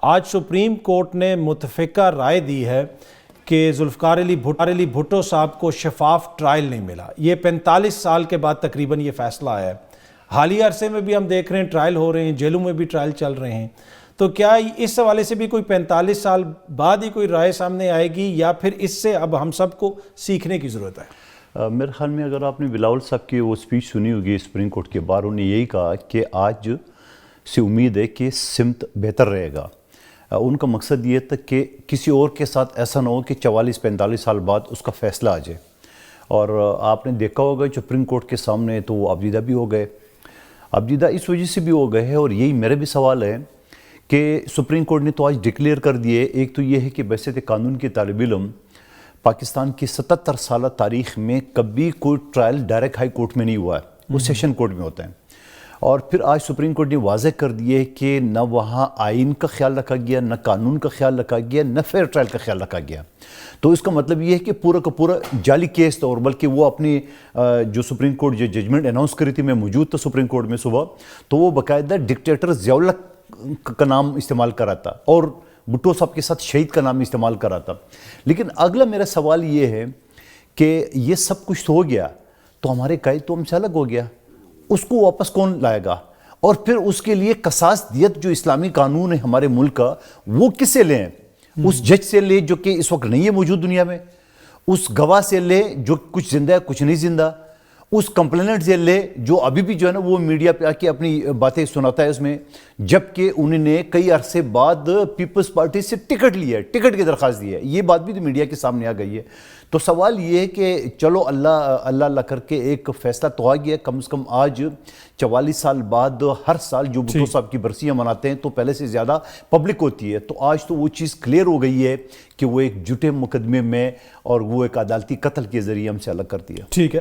آج supreme court نے متفقہ رائے دی ہے کہ ذوالفقار علی بھٹو صاحب کو شفاف ٹرائل نہیں ملا. یہ 45 سال کے بعد تقریباً یہ فیصلہ آیا ہے. حالیہ عرصے میں بھی ہم دیکھ رہے ہیں ٹرائل ہو رہے ہیں، جیلوں میں بھی ٹرائل چل رہے ہیں. تو کیا اس حوالے سے بھی کوئی 45 سال بعد ہی کوئی رائے سامنے آئے گی، یا پھر اس سے اب ہم سب کو سیکھنے کی ضرورت ہے؟ میرے خیال میں اگر آپ نے بلاول صاحب کی وہ سپیچ سنی ہوگی سپریم کورٹ کے باہر، انہوں نے یہی کہا کہ آج سے امید ہے کہ سمت بہتر رہے گا. ان کا مقصد یہ تھا کہ کسی اور کے ساتھ ایسا نہ ہو کہ 44-45 سال بعد اس کا فیصلہ آ جائے. اور آپ نے دیکھا ہوگا سپریم کورٹ کے سامنے تو وہ ابجدہ بھی ہو گئے. ابجدہ اس وجہ سے بھی ہو گئے ہیں، اور یہی میرے بھی سوال ہے کہ سپریم کورٹ نے تو آج ڈکلیئر کر دیے. ایک تو یہ ہے کہ بحثیت قانون کے طالب علم پاکستان کی 77 سالہ تاریخ میں کبھی کوئی ٹرائل ڈائریکٹ ہائی کورٹ میں نہیں ہوا ہے، وہ سیشن کورٹ میں ہوتا ہے. اور پھر آج سپریم کورٹ نے واضح کر دیے کہ نہ وہاں آئین کا خیال رکھا گیا، نہ قانون کا خیال رکھا گیا، نہ فیئر ٹرائل کا خیال رکھا گیا. تو اس کا مطلب یہ ہے کہ پورا کا پورا جعلی کیس تھا. اور بلکہ وہ اپنی جو سپریم کورٹ جو ججمنٹ اناؤنس کری تھی، میں موجود تھا سپریم کورٹ میں صبح، تو وہ باقاعدہ ڈکٹیٹر ضیاء الحق کا نام استعمال کرا تھا اور بھٹو صاحب کے ساتھ شہید کا نام استعمال کرا تھا. لیکن اگلا میرا سوال یہ ہے کہ یہ سب کچھ تو ہو گیا، تو ہمارے قائد تو ہم سے الگ ہو گیا، اس کو واپس کون لائے گا؟ اور پھر اس کے لیے قصاص دیت جو اسلامی قانون ہے ہمارے ملک کا، وہ کس سے لیں؟ اس جج سے لے جو کہ اس وقت نہیں ہے موجود دنیا میں، اس گواہ سے لے جو کچھ زندہ ہے کچھ نہیں زندہ، اس کمپلیننٹ سے لے جو ابھی بھی جو ہے نا وہ میڈیا پہ آ کے اپنی باتیں سناتا ہے اس میں، جبکہ انہوں نے کئی عرصے بعد پیپلز پارٹی سے ٹکٹ لی ہے، ٹکٹ کی درخواست دی ہے. یہ بات بھی تو میڈیا کے سامنے آ گئی ہے. تو سوال یہ ہے کہ چلو اللہ کر کے ایک فیصلہ تو آ گیا. کم از کم آج 44 سال بعد ہر سال جو بھٹو صاحب کی برسیاں مناتے ہیں تو پہلے سے زیادہ پبلک ہوتی ہے. تو آج تو وہ چیز کلیئر ہو گئی ہے کہ وہ ایک جھوٹے مقدمے میں اور وہ ایک عدالتی قتل کے ذریعے ہم سے الگ کرتی ہے. ٹھیک ہے.